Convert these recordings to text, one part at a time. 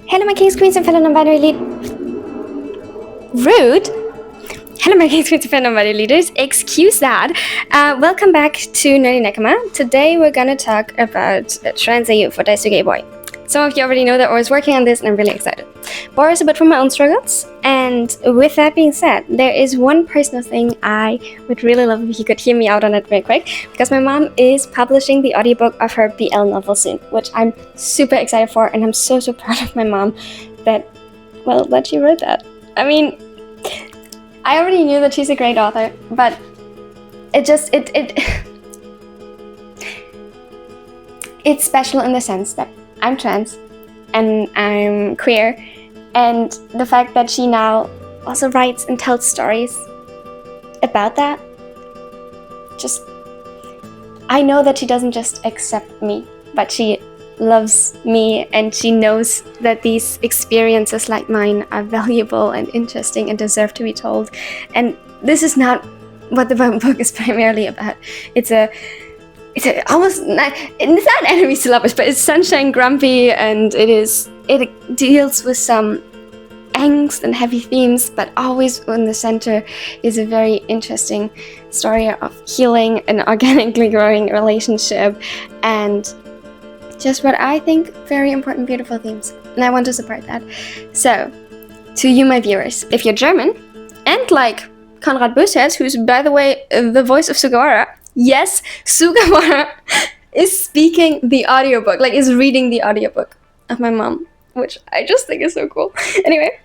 Hello, my kings, queens, and fellow non-binary rude. Hello, my kings, queens, and fellow non-binary leaders. Excuse that. Welcome back to Nerdy Nekama. Today we're gonna talk about trans AU for Daisuke Boy. Some of you already know that Aura is working on this, and I'm really excited. Aura is a bit from my own struggles, and with that being said, there is one personal thing I would really love if you could hear me out on it real quick, because my mom is publishing the audiobook of her BL novel soon, which I'm super excited for, and I'm so proud of my mom that she wrote that. I mean, I already knew that she's a great author, but it's special in the sense that I'm trans and I'm queer, and the fact that she now also writes and tells stories about that, I know that she doesn't just accept me, but she loves me, and she knows that these experiences like mine are valuable and interesting and deserve to be told. And this is not what the book is primarily about. It's almost not, it's not enemies to lovers, but it's sunshine grumpy, and it deals with some angst and heavy themes, but always in the center is a very interesting story of healing and organically growing relationship, and just what I think very important, beautiful themes, and I want to support that. So, to you, my viewers, if you're German and like Konrad Bösherz, who's by the way the voice of Sugawara. Yes, Sugawara is speaking the audiobook, is reading the audiobook of my mom, which I just think is so cool. Anyway,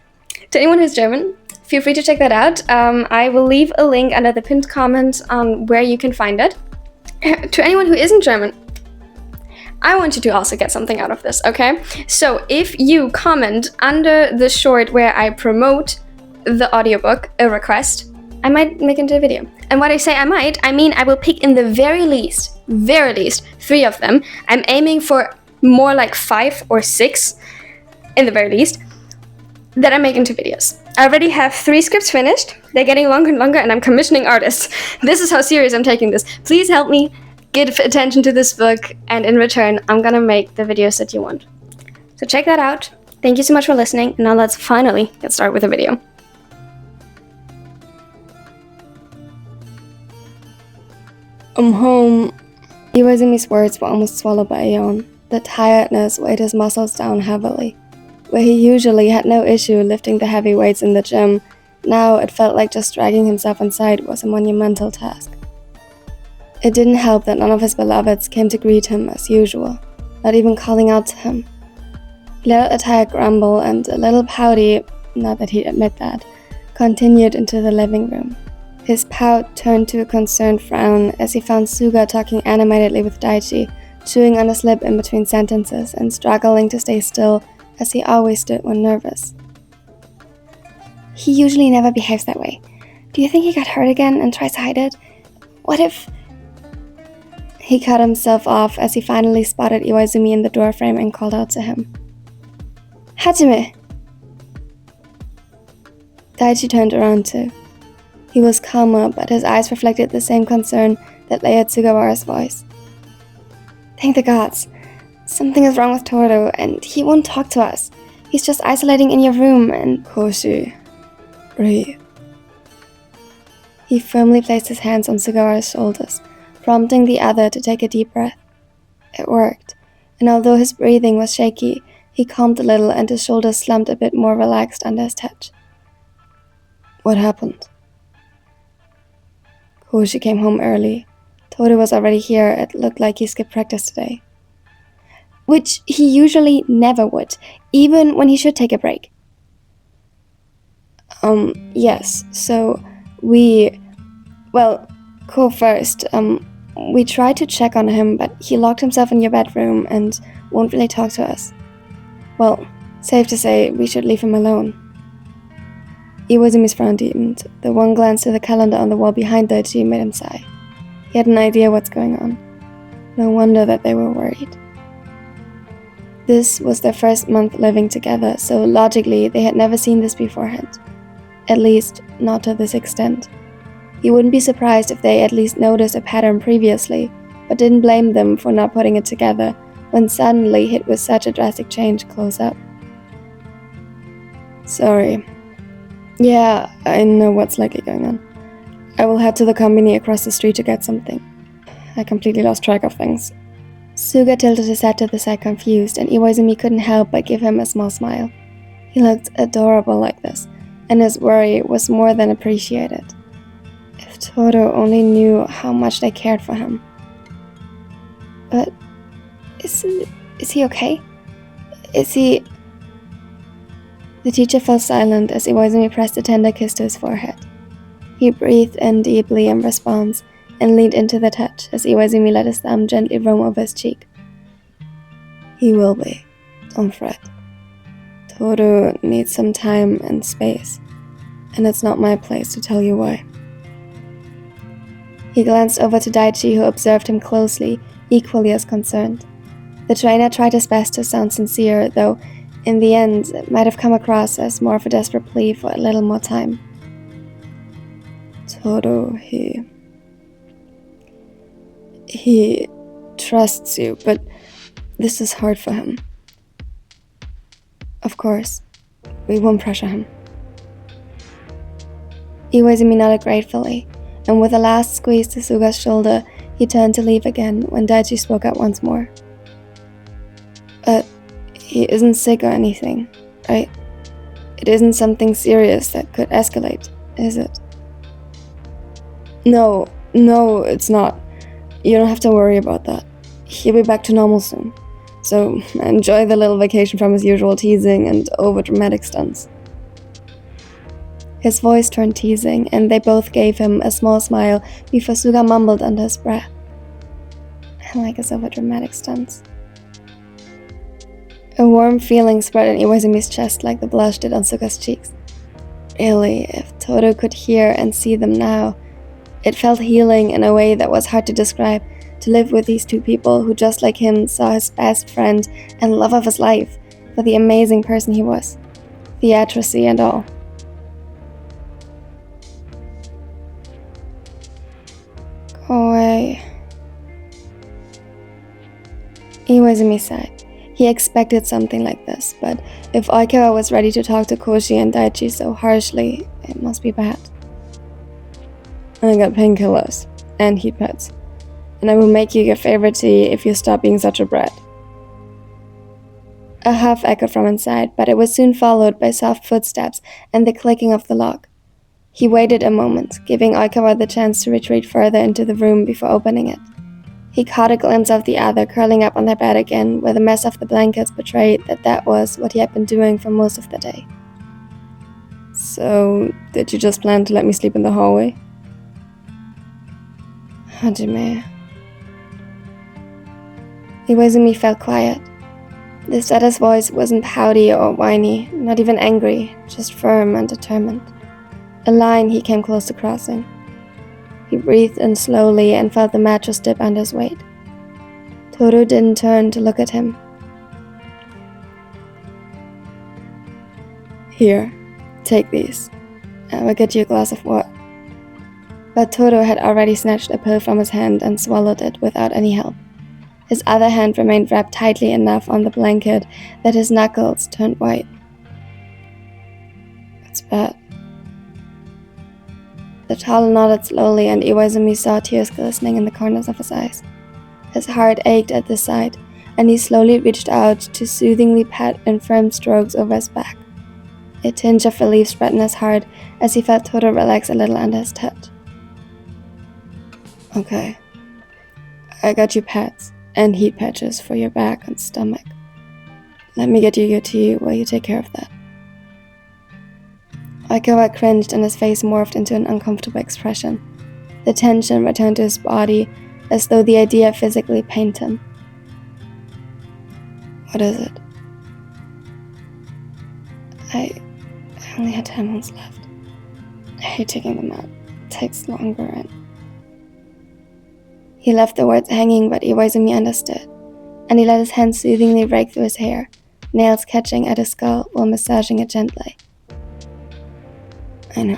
to anyone who's German, feel free to check that out. I will leave a link under the pinned comment on where you can find it. To anyone who isn't German, I want you to also get something out of this, okay? So if you comment under the short where I promote the audiobook, a request, I might make into a video. And when I say I might, I mean I will pick in the very least 3 of them. I'm aiming for more like 5 or 6 in the very least that I make into videos. I already have 3 scripts finished. They're getting longer and longer, and I'm commissioning artists. This is how serious I'm taking this. Please help me give attention to this book, and in return, I'm gonna make the videos that you want. So check that out. Thank you so much for listening. Now let's finally get started with the video. I'm home. Iwaizumi's words were almost swallowed by a yawn. The tiredness weighed his muscles down heavily. Where he usually had no issue lifting the heavy weights in the gym, now it felt like just dragging himself inside was a monumental task. It didn't help that none of his beloveds came to greet him as usual, not even calling out to him. He let a tired grumble and a little pouty, not that he'd admit that, continued into the living room. His pout turned to a concerned frown as he found Suga talking animatedly with Daichi, chewing on his lip in between sentences and struggling to stay still as he always did when nervous. He usually never behaves that way. Do you think he got hurt again and tries to hide it? What if... He cut himself off as he finally spotted Iwaizumi in the doorframe and called out to him. Hajime! Daichi turned around too. He was calmer, but his eyes reflected the same concern that lay at Sugawara's voice. Thank the gods. Something is wrong with Toru, and he won't talk to us. He's just isolating in your room, and... Koshi, breathe. He firmly placed his hands on Sugawara's shoulders, prompting the other to take a deep breath. It worked, and although his breathing was shaky, he calmed a little and his shoulders slumped a bit more relaxed under his touch. What happened? Koshi came home early. Toru was already here. It looked like he skipped practice today. Which he usually never would, even when he should take a break. Yes, so Ko first, we tried to check on him, but he locked himself in your bedroom and won't really talk to us. Well, safe to say, we should leave him alone. Iwaizumi's frown deepened. The one glance to the calendar on the wall behind Daichi made him sigh. He had an idea what's going on. No wonder that they were worried. This was their first month living together, so logically they had never seen this beforehand. At least, not to this extent. He wouldn't be surprised if they at least noticed a pattern previously, but didn't blame them for not putting it together when suddenly hit with such a drastic change close up. Sorry. Yeah, I know what's likely going on. I will head to the company across the street to get something. I completely lost track of things. Suga tilted his head to the side confused, and Iwaizumi couldn't help but give him a small smile. He looked adorable like this, and his worry was more than appreciated. If Toro only knew how much they cared for him. But is he okay? Is he... The teacher fell silent as Iwaizumi pressed a tender kiss to his forehead. He breathed in deeply in response and leaned into the touch as Iwaizumi let his thumb gently roam over his cheek. He will be. Don't fret. Toru needs some time and space, and it's not my place to tell you why. He glanced over to Daichi, who observed him closely, equally as concerned. The trainer tried his best to sound sincere, though in the end it might have come across as more of a desperate plea for a little more time. Toru, he trusts you, but this is hard for him. Of course, we won't pressure him. Iwaizumi nodded gratefully, and with a last squeeze to Suga's shoulder, he turned to leave again when Daichi spoke up once more. He isn't sick or anything, right? It isn't something serious that could escalate, is it? No, it's not. You don't have to worry about that. He'll be back to normal soon. So enjoy the little vacation from his usual teasing and over-dramatic stunts. His voice turned teasing, and they both gave him a small smile before Suga mumbled under his breath. I like his over-dramatic stunts. A warm feeling spread in Iwaizumi's chest like the blush did on Suga's cheeks. Really, if Toru could hear and see them now, it felt healing in a way that was hard to describe, to live with these two people who, just like him, saw his best friend and love of his life for the amazing person he was, theatricity and all. Go away. Iwaizumi sighed. He expected something like this, but if Oikawa was ready to talk to Koshi and Daichi so harshly, it must be bad. I got painkillers and heat pads, and I will make you your favorite tea if you stop being such a brat. A huff echoed from inside, but it was soon followed by soft footsteps and the clicking of the lock. He waited a moment, giving Oikawa the chance to retreat further into the room before opening it. He caught a glimpse of the other curling up on their bed again, where the mess of the blankets betrayed that was what he had been doing for most of the day. So, did you just plan to let me sleep in the hallway? Hajime. Iwaizumi felt quiet. The setter's voice wasn't pouty or whiny, not even angry, just firm and determined. A line he came close to crossing. He breathed in slowly and felt the mattress dip under his weight. Toru didn't turn to look at him. Here, take these. I will get you a glass of water. But Toru had already snatched a pill from his hand and swallowed it without any help. His other hand remained wrapped tightly enough on the blanket that his knuckles turned white. It's bad. The toddler nodded slowly, and Iwaizumi saw tears glistening in the corners of his eyes. His heart ached at the sight, and he slowly reached out to soothingly pat in firm strokes over his back. A tinge of relief spread in his heart as he felt Toru relax a little under his touch. Okay. I got you pads and heat patches for your back and stomach. Let me get you your tea while you take care of that. Oikawa cringed and his face morphed into an uncomfortable expression. The tension returned to his body as though the idea physically pained him. What is it? I only had 10 months left. I hate taking them out. It takes longer and... He left the words hanging, but Iwaizumi understood, and he let his hand soothingly rake through his hair, nails catching at his skull while massaging it gently. I know,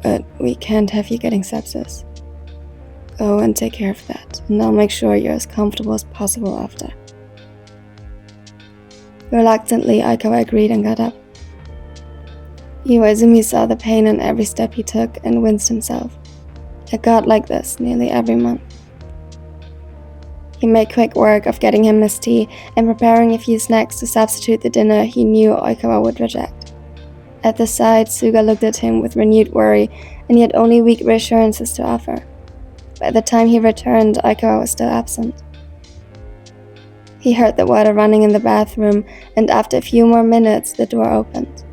but we can't have you getting sepsis. Go and take care of that, and I'll make sure you're as comfortable as possible after. Reluctantly, Aikawa agreed and got up. Iwaizumi saw the pain in every step he took and winced himself. It got like this nearly every month. He made quick work of getting him his tea and preparing a few snacks to substitute the dinner he knew Oikawa would reject. At the side, Suga looked at him with renewed worry, and he had only weak reassurances to offer. By the time he returned, Oikawa was still absent. He heard the water running in the bathroom, and after a few more minutes, the door opened.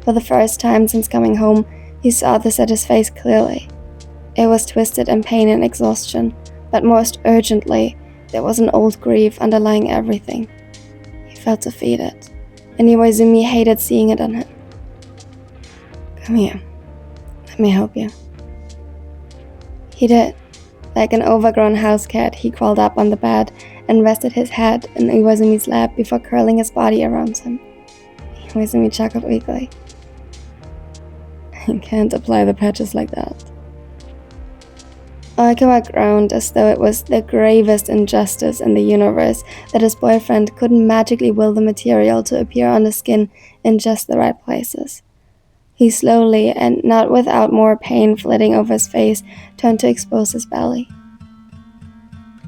For the first time since coming home, he saw the setter's face clearly. It was twisted in pain and exhaustion, but most urgently, there was an old grief underlying everything. He felt defeated, and Iwaizumi hated seeing it on him. "Come here. Let me help you." He did. Like an overgrown house cat, he crawled up on the bed and rested his head in Iwaizumi's lap before curling his body around him. Iwaizumi chuckled weakly. "You can't apply the patches like that." Oikawa groaned as though it was the gravest injustice in the universe that his boyfriend couldn't magically will the material to appear on the skin in just the right places. He slowly, and not without more pain flitting over his face, turned to expose his belly.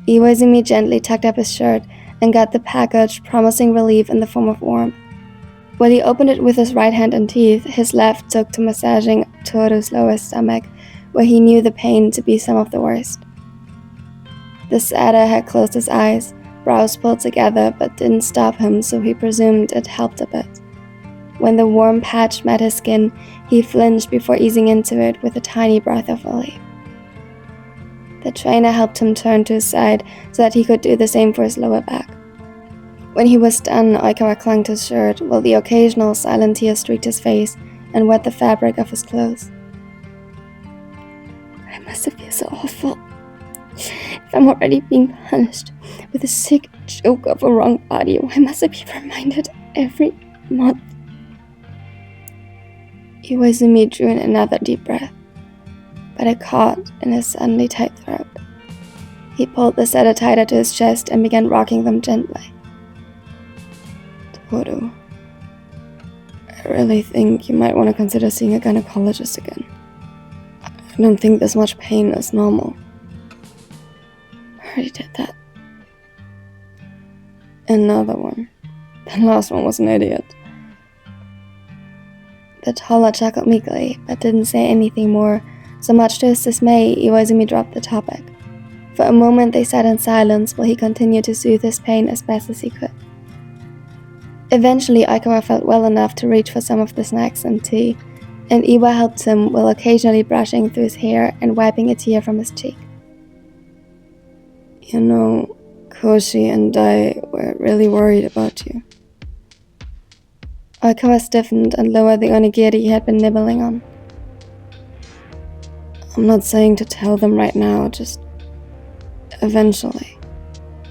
Iwaizumi gently tucked up his shirt and got the package, promising relief in the form of warmth. While he opened it with his right hand and teeth, his left took to massaging Toru's lower stomach, where he knew the pain to be some of the worst. The satyr had closed his eyes, brows pulled together, but didn't stop him, so he presumed it helped a bit. When the warm patch met his skin, he flinched before easing into it with a tiny breath of relief. The trainer helped him turn to his side so that he could do the same for his lower back. When he was done, Oikawa clung to his shirt, while the occasional silent tear streaked his face and wet the fabric of his clothes. "I must feel so awful. If I'm already being punished with a sick joke of a wrong body, why must I be reminded every month?" Iwaizumi drew in another deep breath, but it caught in his suddenly tight throat. He pulled the setter tighter to his chest and began rocking them gently. "Toru, I really think you might want to consider seeing a gynecologist again. I don't think this much pain is normal." "I already did that." "Another one. The last one was an idiot." The taller chuckled meekly, but didn't say anything more, so much to his dismay, Iwaizumi dropped the topic. For a moment they sat in silence while he continued to soothe his pain as best as he could. Eventually, Oikawa felt well enough to reach for some of the snacks and tea, and Iwa helped him while occasionally brushing through his hair and wiping a tear from his cheek. "You know, Koshi and Dai were really worried about you." Oikawa stiffened and lowered the onigiri he had been nibbling on. "I'm not saying to tell them right now, just eventually.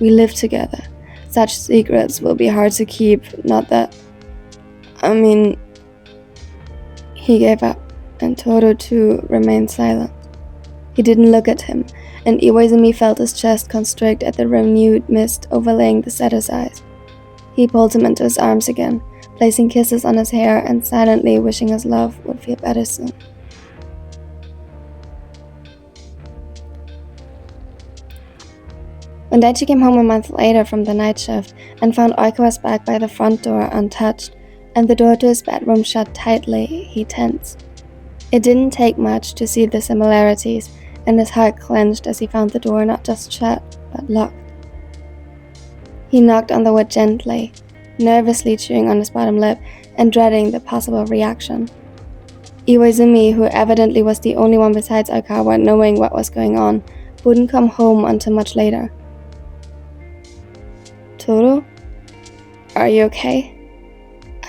We live together. Such secrets will be hard to keep, not that... I mean..." He gave up, and Toru too remained silent. He didn't look at him, and Iwaizumi felt his chest constrict at the renewed mist overlaying the setter's eyes. He pulled him into his arms again, placing kisses on his hair and silently wishing his love would feel better soon. When Daichi came home a month later from the night shift and found Oikawa's bag by the front door untouched and the door to his bedroom shut tightly, he tensed. It didn't take much to see the similarities, and his heart clenched as he found the door not just shut, but locked. He knocked on the wood gently, nervously chewing on his bottom lip and dreading the possible reaction. Iwaizumi, who evidently was the only one besides Oikawa knowing what was going on, wouldn't come home until much later. "Toru? Are you okay?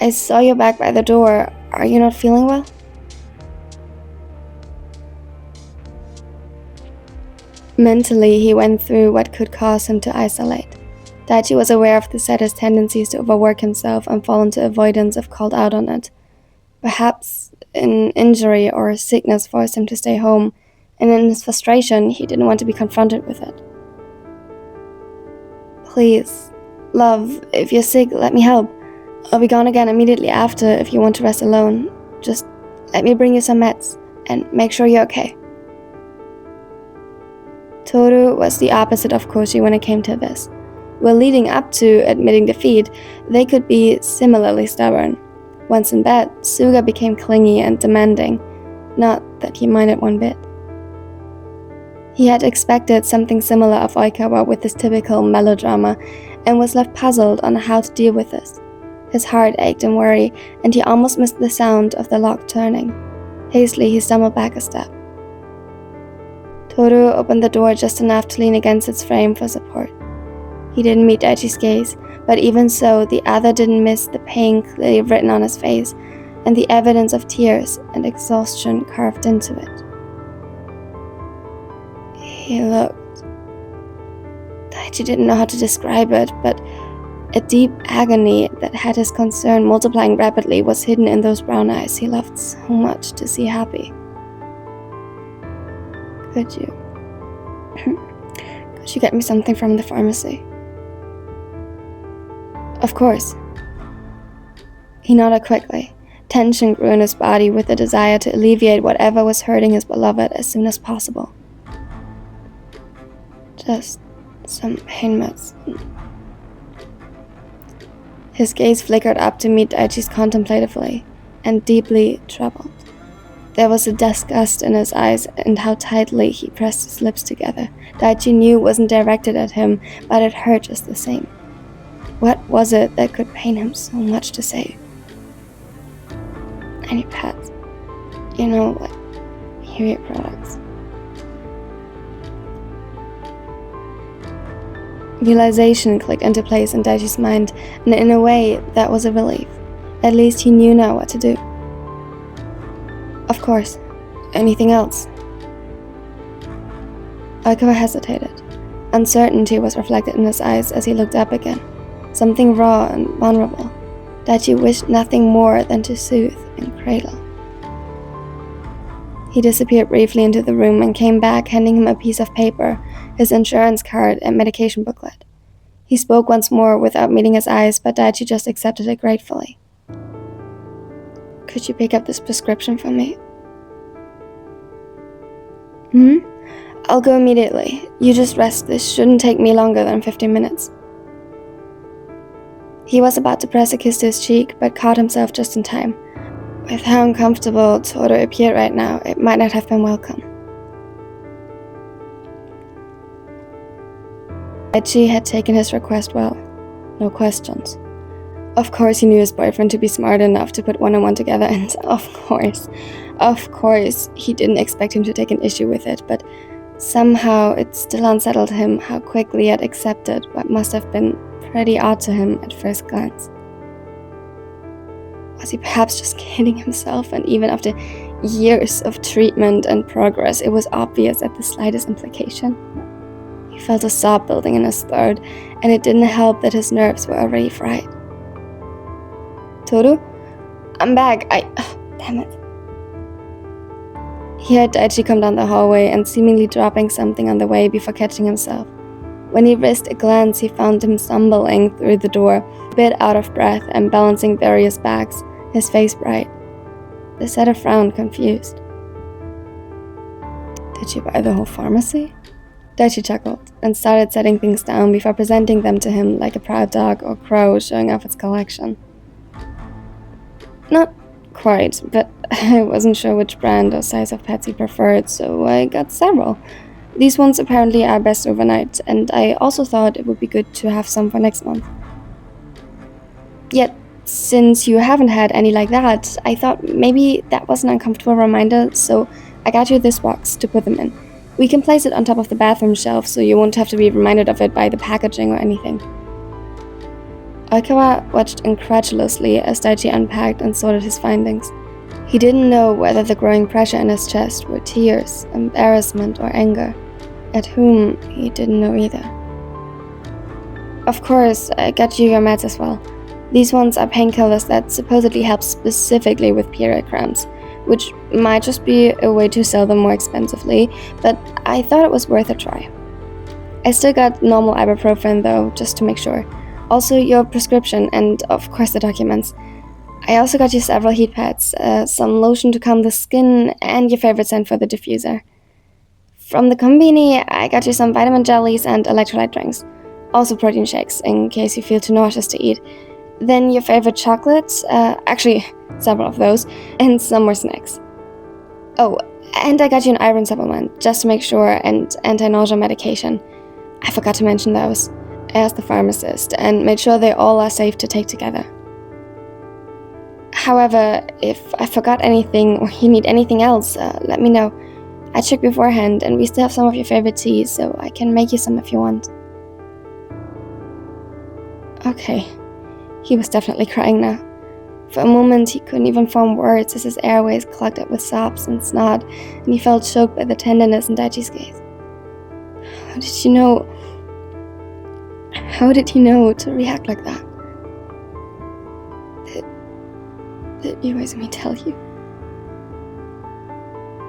I saw you back by the door. Are you not feeling well?" Mentally, he went through what could cause him to isolate. Daichi was aware of the setter's tendencies to overwork himself and fall into avoidance if called out on it. Perhaps an injury or sickness forced him to stay home, and in his frustration, he didn't want to be confronted with it. "Please, love, if you're sick, let me help. I'll be gone again immediately after if you want to rest alone. Just Let me bring you some meds, and make sure you're okay. Toru was the opposite of Koshi when it came to this. While leading up to admitting defeat, they could be similarly stubborn. Once in bed, Suga became clingy and demanding, not that he minded one bit. He had expected something similar of Oikawa with his typical melodrama, and was left puzzled on how to deal with this. His heart ached in worry, and he almost missed the sound of the lock turning. Hastily, he stumbled back a step. Toru opened the door just enough to lean against its frame for support. He didn't meet Daichi's gaze, but even so, the other didn't miss the pain clearly written on his face, and the evidence of tears and exhaustion carved into it. He looked... Daichi didn't know how to describe it, but a deep agony that had his concern multiplying rapidly was hidden in those brown eyes he loved so much to see happy. Could you get me something from the pharmacy? Of course. He nodded quickly. Tension grew in his body with the desire to alleviate whatever was hurting his beloved as soon as possible. Just some pain meds. His gaze flickered up to meet Daichi's contemplatively, and deeply troubled. There was a disgust in his eyes and how tightly he pressed his lips together. Daichi knew wasn't directed at him, but it hurt just the same. What was it that could pain him so much to say? I need pads. You know, like period products. Realization clicked into place in Daichi's mind, and in a way, that was a relief. At least he knew now what to do. Of course. Anything else? Oikawa hesitated. Uncertainty was reflected in his eyes as he looked up again. Something raw and vulnerable. Daichi wished nothing more than to soothe and cradle. He disappeared briefly into the room and came back, handing him a piece of paper, his insurance card, and medication booklet. He spoke once more without meeting his eyes, but Daichi just accepted it gratefully. Could you pick up this prescription for me? I'll go immediately. You just rest. This shouldn't take me longer than 15 minutes. He was about to press a kiss to his cheek, but caught himself just in time. With how uncomfortable Toru appeared right now, it might not have been welcome. Daichi had taken his request well. No questions. Of course he knew his boyfriend to be smart enough to put one and one together, and of course, he didn't expect him to take an issue with it, but somehow it still unsettled him how quickly he had accepted what must have been pretty odd to him at first glance. Was he perhaps just kidding himself? And even after years of treatment and progress, it was obvious at the slightest implication. He felt a sob building in his throat, and it didn't help that his nerves were already fried. Toru? I'm back. Damn it. He heard Daichi come down the hallway and seemingly dropping something on the way before catching himself. When he risked a glance, he found him stumbling through the door, a bit out of breath and balancing various bags, his face bright. The setter frowned, confused. Did you buy the whole pharmacy? Daichi chuckled and started setting things down before presenting them to him like a proud dog or crow showing off its collection. Not quite, but I wasn't sure which brand or size of pets he preferred, so I got several. These ones apparently are best overnight, and I also thought it would be good to have some for next month. Yet, since you haven't had any like that, I thought maybe that was an uncomfortable reminder, so I got you this box to put them in. We can place it on top of the bathroom shelf, so you won't have to be reminded of it by the packaging or anything. Oikawa watched incredulously as Daichi unpacked and sorted his findings. He didn't know whether the growing pressure in his chest were tears, embarrassment, or anger. At whom, he didn't know either. Of course, I got you your meds as well. These ones are painkillers that supposedly help specifically with period cramps, which might just be a way to sell them more expensively, but I thought it was worth a try. I still got normal ibuprofen though, just to make sure. Also your prescription and of course the documents. I also got you several heat pads, some lotion to calm the skin, and your favorite scent for the diffuser. From the combini, I got you some vitamin jellies and electrolyte drinks. Also protein shakes, in case you feel too nauseous to eat. Then your favorite chocolates, actually several of those, and some more snacks. Oh, and I got you an iron supplement, just to make sure, and anti-nausea medication. I forgot to mention those. I asked the pharmacist, and made sure they all are safe to take together. However, if I forgot anything or you need anything else, let me know. I checked beforehand, and we still have some of your favorite teas, so I can make you some if you want. Okay. He was definitely crying now. For a moment, he couldn't even form words as his airways clogged up with sobs and snot, and he felt choked by the tenderness in Daichi's gaze. How did you know? How did he know to react like that? Did Iwaizumi tell you?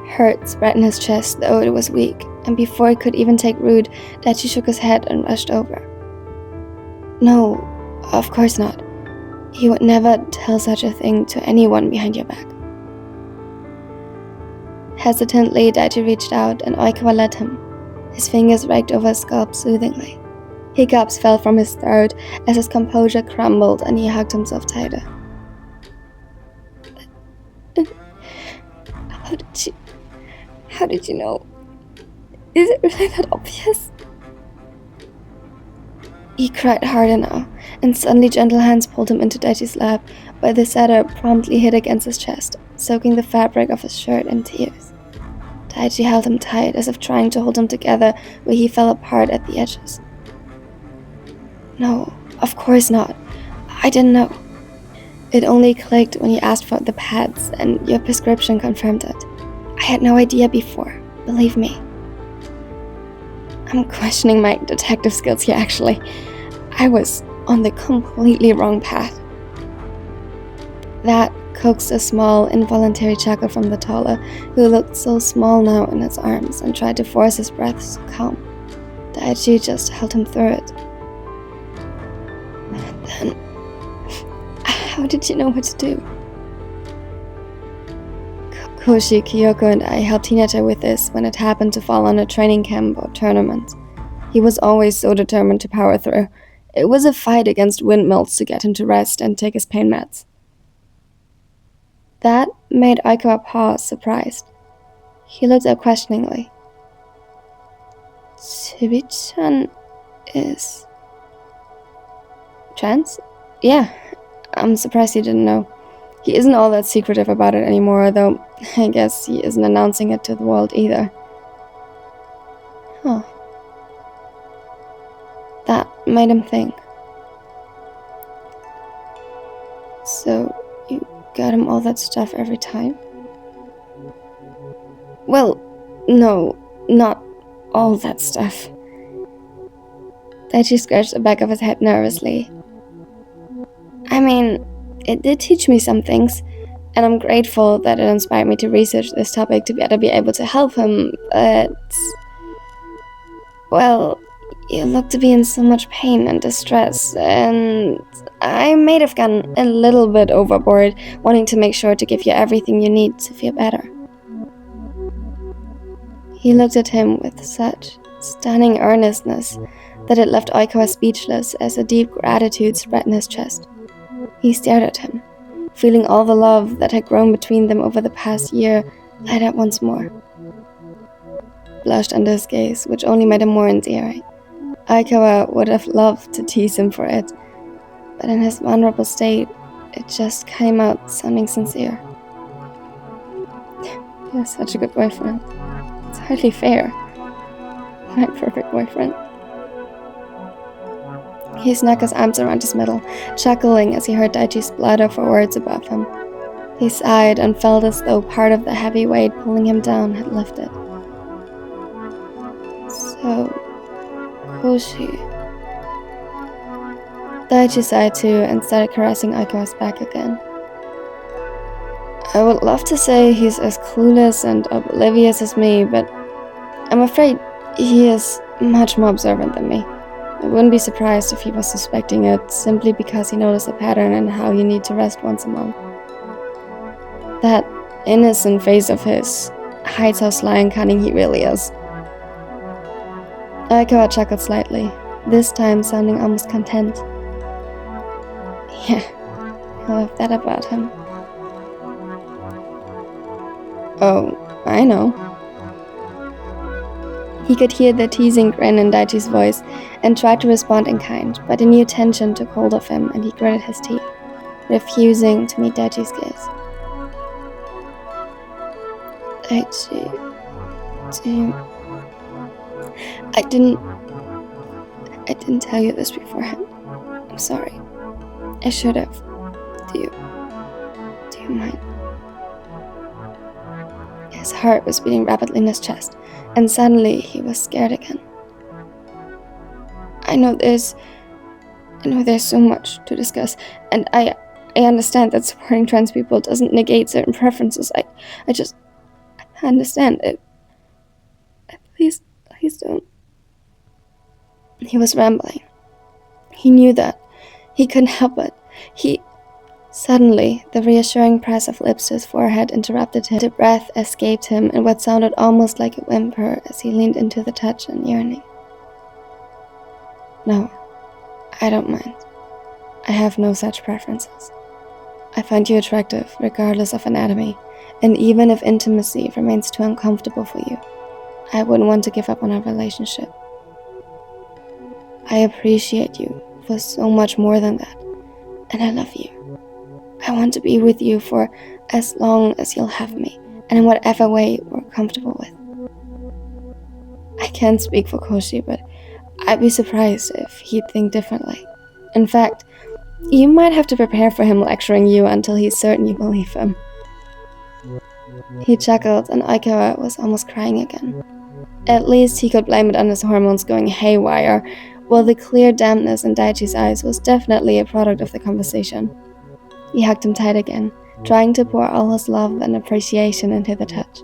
Hurt spread in his chest, though it was weak, and before he could even take root, Daichi shook his head and rushed over. No, of course not. He would never tell such a thing to anyone behind your back. Hesitantly, Daichi reached out and Oikawa led him. His fingers raked over his scalp soothingly. Hiccups fell from his throat as his composure crumbled and he hugged himself tighter. How did you know? Is it really that obvious? He cried harder now, and suddenly gentle hands pulled him into Daichi's lap, where the setter promptly hit against his chest, soaking the fabric of his shirt in tears. Daichi held him tight, as if trying to hold him together where he fell apart at the edges. No, of course not. I didn't know. It only clicked when you asked for the pads, and your prescription confirmed it. I had no idea before, believe me. I'm questioning my detective skills here, actually. I was on the completely wrong path. That coaxed a small, involuntary chuckle from the taller, who looked so small now in his arms and tried to force his breath to calm. Daichi just held him through it. Then, how did you know what to do? Koshi, Kyoko, and I helped Hinata with this when it happened to fall on a training camp or tournament. He was always so determined to power through. It was a fight against windmills to get him to rest and take his pain meds. That made Oikawa pause, surprised. He looked up questioningly. Chibi-chan is trans? Yeah, I'm surprised you didn't know. He isn't all that secretive about it anymore, though I guess he isn't announcing it to the world either. Huh. That made him think. So, you got him all that stuff every time? Well, no, not all that stuff. Daichi scratched the back of his head nervously. I mean, it did teach me some things, and I'm grateful that it inspired me to research this topic to better be able to help him, but... Well, you look to be in so much pain and distress, and I may have gone a little bit overboard, wanting to make sure to give you everything you need to feel better. He looked at him with such stunning earnestness that it left Oikawa speechless as a deep gratitude spread in his chest. He stared at him, feeling all the love that had grown between them over the past year light up once more. Blushed under his gaze, which only made him more endearing. Aikawa would have loved to tease him for it, but in his vulnerable state, it just came out sounding sincere. You're such a good boyfriend. It's hardly fair. My perfect boyfriend. He snuck his arms around his middle, chuckling as he heard Daichi splutter for words above him. He sighed and felt as though part of the heavy weight pulling him down had lifted. So, Koshi. Daichi sighed too and started caressing Aikawa's back again. I would love to say he's as clueless and oblivious as me, but I'm afraid he is much more observant than me. I wouldn't be surprised if he was suspecting it simply because he noticed a pattern in how you need to rest once a month. That innocent face of his hides how sly and cunning he really is. Oikawa chuckled slightly, this time sounding almost content. Yeah, I love that about him. Oh, I know. He could hear the teasing grin in Daichi's voice and tried to respond in kind, but a new tension took hold of him and he gritted his teeth, refusing to meet Daichi's gaze. Daichi, I didn't tell you this beforehand. I'm sorry. I should have. Do you mind? His heart was beating rapidly in his chest, and suddenly he was scared again. I know there's so much to discuss, and I understand that supporting trans people doesn't negate certain preferences. I understand it. Please don't. He was rambling. He knew that. He couldn't help it. Suddenly, the reassuring press of lips to his forehead interrupted him. The breath escaped him in what sounded almost like a whimper as he leaned into the touch and yearning. No, I don't mind. I have no such preferences. I find you attractive, regardless of anatomy, and even if intimacy remains too uncomfortable for you, I wouldn't want to give up on our relationship. I appreciate you for so much more than that, and I love you. I want to be with you for as long as you'll have me, and in whatever way we're comfortable with. I can't speak for Koshi, but I'd be surprised if he'd think differently. In fact, you might have to prepare for him lecturing you until he's certain you believe him. He chuckled, and Oikawa was almost crying again. At least he could blame it on his hormones going haywire, while the clear dampness in Daichi's eyes was definitely a product of the conversation. He hugged him tight again, trying to pour all his love and appreciation into the touch.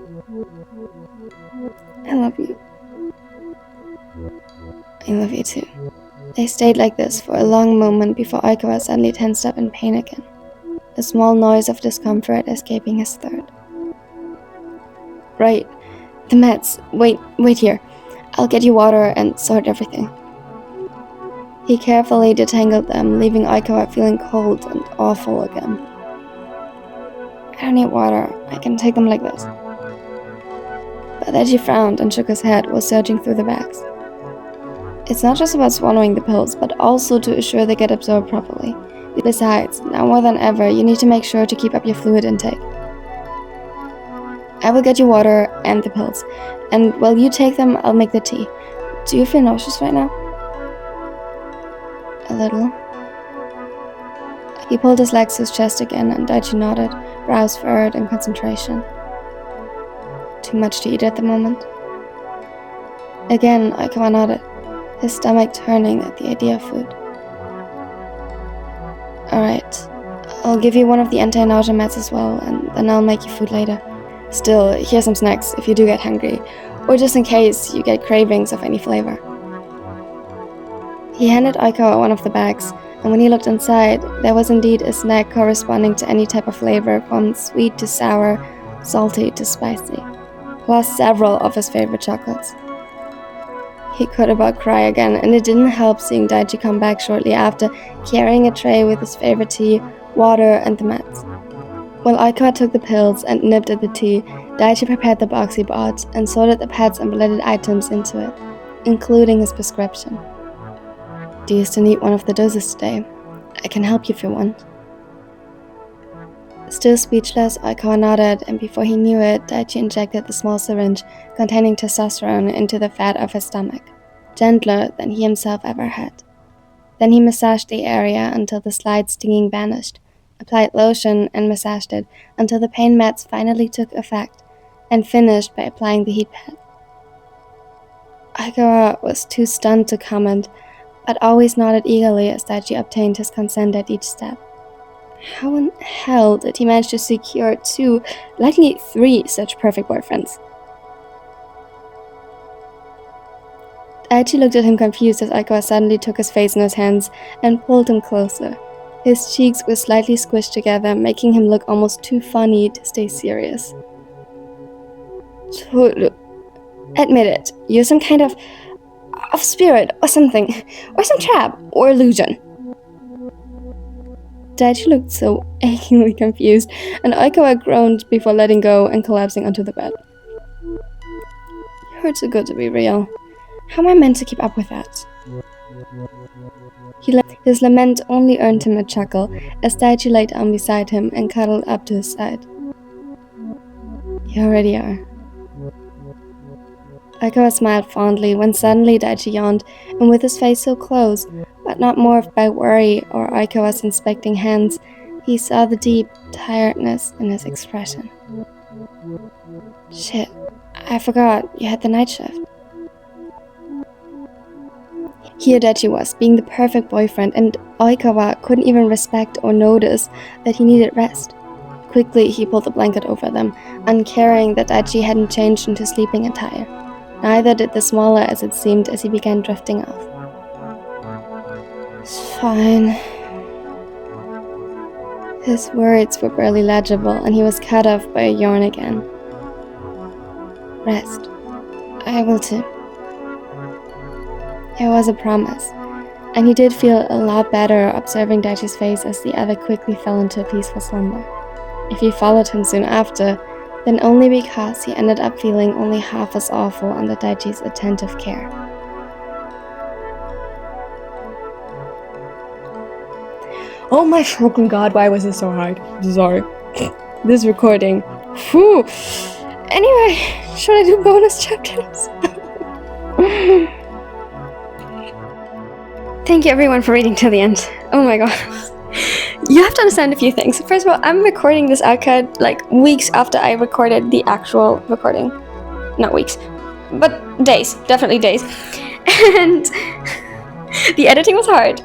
I love you. I love you too. They stayed like this for a long moment before Oikawa suddenly tensed up in pain again, a small noise of discomfort escaping his throat. Right, the meds. Wait here. I'll get you water and sort everything. He carefully detangled them, leaving Oikawa feeling cold and awful again. I don't need water. I can take them like this. But Daichi frowned and shook his head while searching through the bags. It's not just about swallowing the pills, but also to ensure they get absorbed properly. Besides, now more than ever, you need to make sure to keep up your fluid intake. I will get you water and the pills, and while you take them, I'll make the tea. Do you feel nauseous right now? A little. He pulled his legs to his chest again, and Daichi nodded, brows furrowed in concentration. Too much to eat at the moment? Again, Oikawa nodded, his stomach turning at the idea of food. Alright, I'll give you one of the anti-nausea meds as well, and then I'll make you food later. Still, here's some snacks if you do get hungry, or just in case you get cravings of any flavor. He handed Oikawa one of the bags, and when he looked inside, there was indeed a snack corresponding to any type of flavor, from sweet to sour, salty to spicy, plus several of his favorite chocolates. He could about cry again, and it didn't help seeing Daichi come back shortly after, carrying a tray with his favorite tea, water, and the meds. While Oikawa took the pills and nipped at the tea, Daichi prepared the box he bought and sorted the pads and related items into it, including his prescription. Do you still need one of the doses today? I can help you if you want. Still speechless, Oikawa nodded, and before he knew it, Daichi injected the small syringe containing testosterone into the fat of his stomach, gentler than he himself ever had. Then he massaged the area until the slight stinging vanished, applied lotion and massaged it until the pain meds finally took effect, and finished by applying the heat pad. Oikawa was too stunned to comment, but always nodded eagerly as Daichi obtained his consent at each step. How in hell did he manage to secure 2, likely 3 such perfect boyfriends? Daichi looked at him confused as Oikawa suddenly took his face in his hands and pulled him closer, His cheeks were slightly squished together, making him look almost too funny to stay serious. Admit it, you're some kind of spirit or something, or some trap or illusion. Daichi looked so achingly confused, and Oikawa groaned before letting go and collapsing onto the bed. You're too good to be real. How am I meant to keep up with that? His lament only earned him a chuckle as Daichi lay down beside him and cuddled up to his side. You already are. Oikawa smiled fondly when suddenly Daichi yawned, and with his face so close, but not morphed by worry or Oikawa's inspecting hands, he saw the deep tiredness in his expression. Shit, I forgot you had the night shift. Here Daichi was, being the perfect boyfriend, and Oikawa couldn't even respect or notice that he needed rest. Quickly, he pulled the blanket over them, uncaring that Daichi hadn't changed into sleeping attire. Neither did the smaller as it seemed as he began drifting off. It's fine. His words were barely legible, and he was cut off by a yawn again. Rest. I will too. It was a promise, and he did feel a lot better observing Daichi's face as the other quickly fell into a peaceful slumber. If he followed him soon after, then only because he ended up feeling only half as awful under Daichi's attentive care. Oh my fucking god, why was it so hard? Sorry. This recording. Whew. Anyway, should I do bonus chapters? Thank you everyone for reading till the end. Oh my god. You have to understand a few things. First of all, I'm recording this archive like weeks after I recorded the actual recording. Not weeks, but days. Definitely days. And the editing was hard.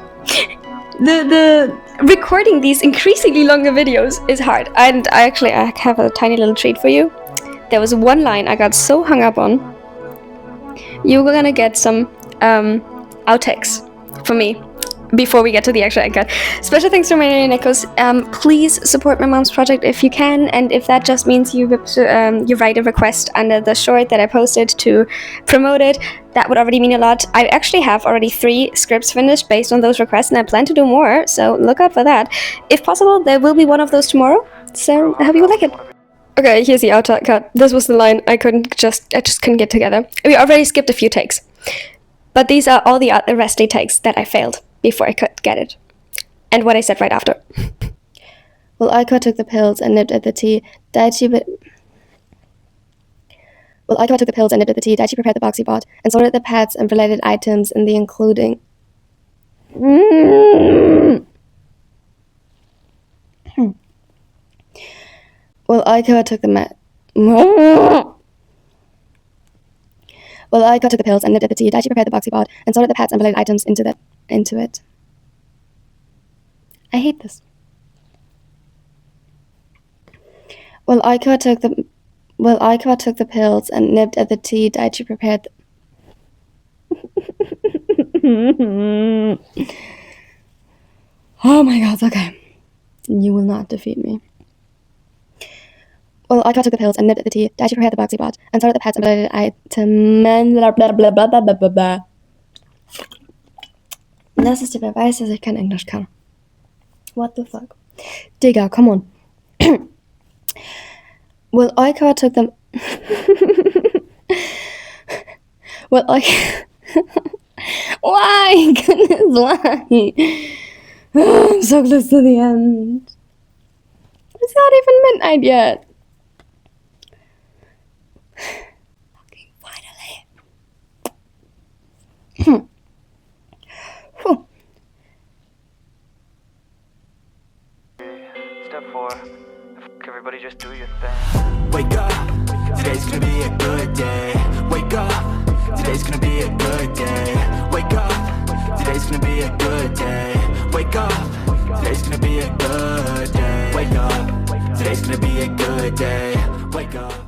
The recording these increasingly longer videos is hard. And I have a tiny little treat for you. There was one line I got so hung up on. You were gonna get some outtakes for me before we get to the actual anchor. Special thanks to Mary Nichols. Please support my mom's project if you can, and if that just means you write a request under the short that I posted to promote it, that would already mean a lot. I actually have already 3 scripts finished based on those requests, and I plan to do more, so look out for that. If possible, there will be one of those tomorrow, so I hope you will like it. Okay, here's the outtake cut. This was the line I just couldn't get together. We already skipped a few takes, but these are all the rest takes that I failed before I could get it. And what I said right after. While Oikawa took the pills and nipped at the tea, Daichi prepared the box he bought and sorted the pads and related items in the including. While Oikawa took the pills and nipped at the tea, Daichi prepared the box he bought and sorted the pads and related items into it. I hate this. While Oikawa took the pills and nipped at the tea, Daichi prepared. Oh my god, okay. You will not defeat me. Well, Oikawa took the pills and nipped at the tea. Daichi prepared the box he bought and sorted the pads and related items. Blah, blah, blah, blah, blah, blah. Das ist der Beweis, dass ich kein Englisch kann. What the fuck? Digga, come on. Well, Oikawa took them. Well, why? Goodness, why? I'm so close to the end. It's not even midnight yet. Fucking finally. Step 4. Everybody just do your thing. Wake up. Today's gonna be a good day. Wake up. Today's gonna be a good day. Wake up. Today's gonna be a good day. Wake up. Today's gonna be a good day. Wake up. Today's gonna be a good day. Wake up.